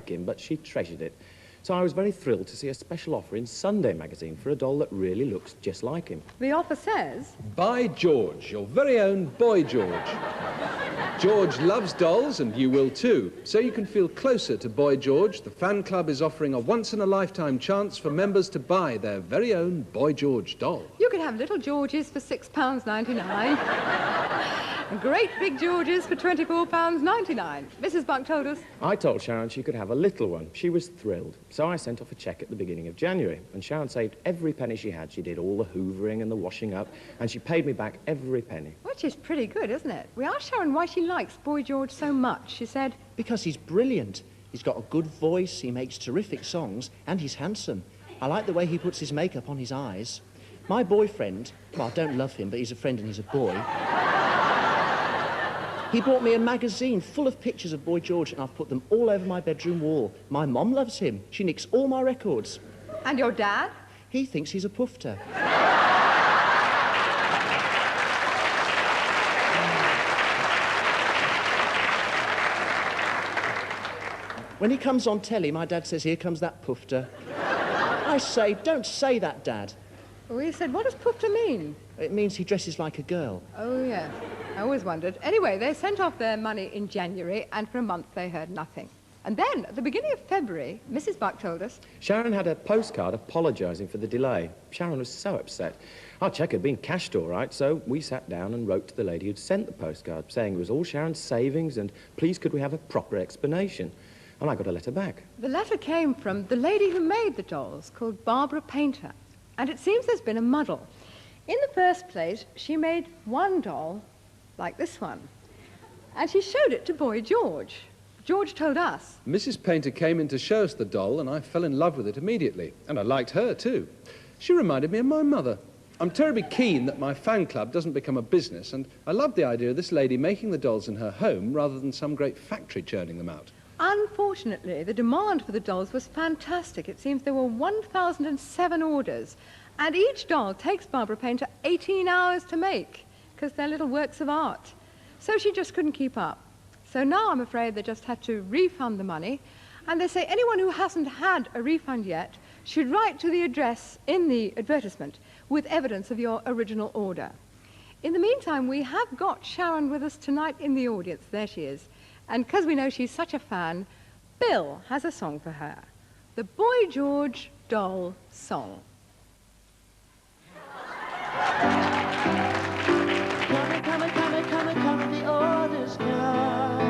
him, but she treasured it. So I was very thrilled to see a special offer in Sunday magazine for a doll that really looks just like him. The offer says... By George, your very own Boy George. George loves dolls, and you will too. So you can feel closer to Boy George, the fan club is offering a once-in-a-lifetime chance for members to buy their very own Boy George doll. You could have little Georges for £6.99. And great big Georges for £24.99. Mrs. Buck told us. I told Sharon she could have a little one. She was thrilled. So I sent off a cheque at the beginning of January, and Sharon saved every penny she had. She did all the hoovering and the washing up, and she paid me back every penny. Which is pretty good, isn't it? We asked Sharon why she likes Boy George so much. She said... Because he's brilliant. He's got a good voice, he makes terrific songs, and he's handsome. I like the way he puts his makeup on his eyes. My boyfriend, well, I don't love him, but he's a friend and he's a boy. He bought me a magazine full of pictures of Boy George, and I've put them all over my bedroom wall. My mom loves him. She nicks all my records. And your dad? He thinks he's a pufter. When he comes on telly, my dad says, "Here comes that pufter." I say, "Don't say that, Dad." We said, what does pufter mean? It means he dresses like a girl. Oh, yeah. I always wondered. Anyway, they sent off their money in January, and for a month they heard nothing. And then, at the beginning of February, Mrs. Buck told us... Sharon had a postcard apologising for the delay. Sharon was so upset. Our cheque had been cashed all right, so we sat down and wrote to the lady who'd sent the postcard, saying it was all Sharon's savings, and please could we have a proper explanation. And I got a letter back. The letter came from the lady who made the dolls, called Barbara Painter. And it seems there's been a muddle. In the first place, she made one doll, like this one, and she showed it to Boy George. George told us. Mrs. Painter came in to show us the doll, and I fell in love with it immediately. And I liked her, too. She reminded me of my mother. I'm terribly keen that my fan club doesn't become a business, and I love the idea of this lady making the dolls in her home rather than some great factory churning them out. Unfortunately, the demand for the dolls was fantastic. It seems there were 1,007 orders, and each doll takes Barbara Painter 18 hours to make, because they're little works of art. So she just couldn't keep up. So now I'm afraid they just had to refund the money, and they say anyone who hasn't had a refund yet should write to the address in the advertisement with evidence of your original order. In the meantime, we have got Sharon with us tonight in the audience. There she is. And because we know she's such a fan, Bill has a song for her. The Boy George Doll Song. Come, the orders come.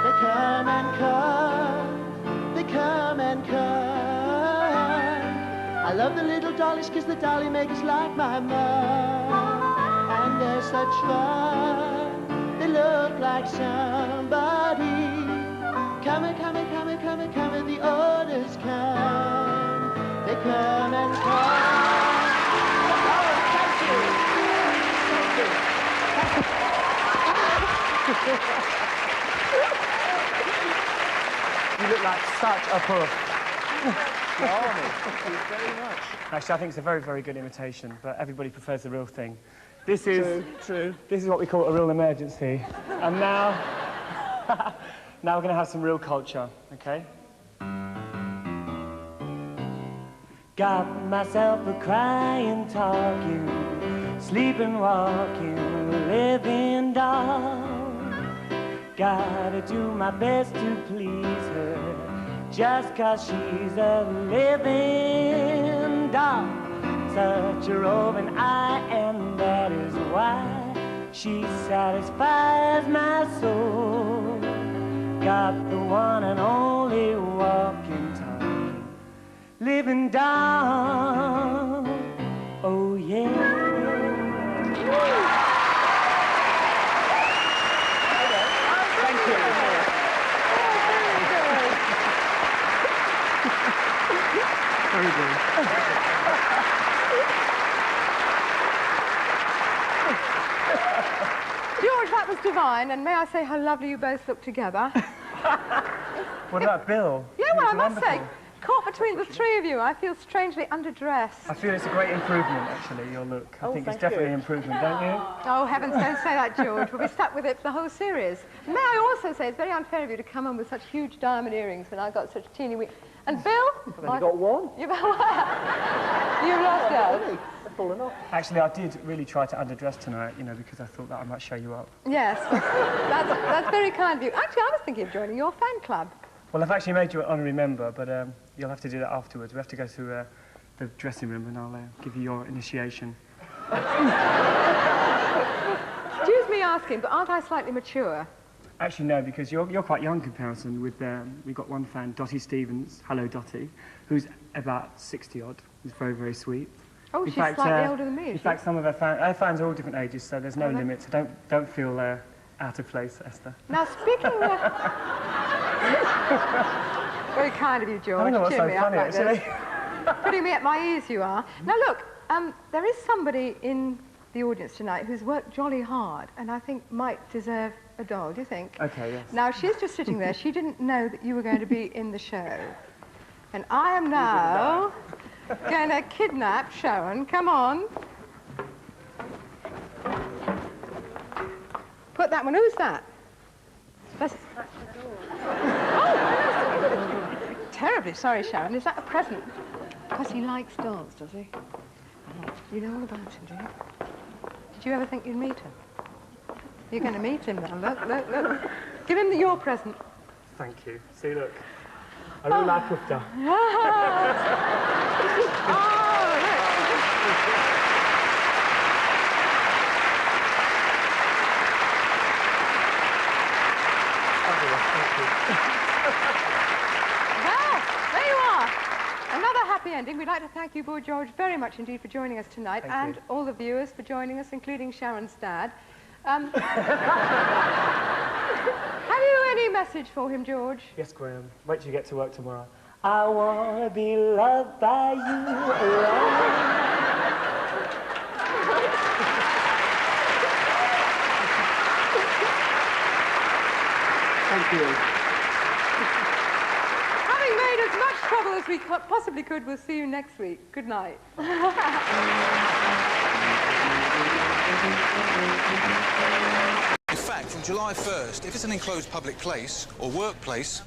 They come and come, they come and come. I love the little dollies 'cause the dolly makers like my mom. And they're such fun, they look like somebody. Come, the orders come. They come and come. Oh, thank you. You look like such a puff. Thank you very much. Actually, I think it's a very, very good imitation, but everybody prefers the real thing. This is... True. This is what we call a real emergency. And now... now we're going to have some real culture, okay? Got myself a crying, talking, sleeping, walking, living doll. Gotta do my best to please her, just 'cause she's a living doll. Such a roving eye, and that is why she satisfies my soul. Got the one and only walking, talking, living doll. Oh yeah. Very good. George, that was divine, and may I say how lovely you both look together? What about Bill? Yeah, well, I must say, Caught between the three of you, I feel strangely underdressed. I feel it's a great improvement, actually, your look. I think it's definitely an improvement, don't you? Oh, heavens, don't say that, George. We'll be stuck with it for the whole series. May I also say it's very unfair of you to come on with such huge diamond earrings when I've got such teeny wee... And Bill? I've only got one. You've lost yours. They're falling off. Actually, I did really try to underdress tonight, you know, because I thought that I might show you up. Yes, that's very kind of you. Actually, I was thinking of joining your fan club. Well, I've actually made you an honorary member, but you'll have to do that afterwards. We have to go through the dressing room, and I'll give you your initiation. Excuse me asking, but aren't I slightly mature? Actually, no, because you're quite young in comparison with... we've got one fan, Dottie Stevens, hello Dottie, who's about 60-odd. Who's very, very sweet. Oh, she's slightly older than me, In fact, some of our fans are all different ages, so there's no limit, so don't feel out of place, Esther. Now, speaking of... Very kind of you, George. I don't know what's Cheer so me up funny, like actually. this. Putting me at my ease, you are. Now, look, there is somebody in the audience tonight who's worked jolly hard and I think might deserve a doll, do you think? Okay, yes. Now, she's just sitting there. She didn't know that you were going to be in the show. And I am now going to kidnap Sharon. Come on. Put that one. Who's that? That's... Oh! Terribly sorry, Sharon. Is that a present? Because he likes dolls, does he? Oh, you know all about him, do you? Did you ever think you'd meet him? You're going to meet him now. Look, look, look. Give him your present. Thank you. See, look. I really like Kufta. Well, there you are. Another happy ending. We'd like to thank you, Boy George, very much indeed for joining us tonight, and all the viewers for joining us, including Sharon's dad. Have you any message for him, George? Yes, Graham. Wait till you get to work tomorrow. I want to be loved by you alone. Thank you. Having made as much trouble as we possibly could, we'll see you next week. Good night. In fact, from July 1st, if it's an enclosed public place or workplace,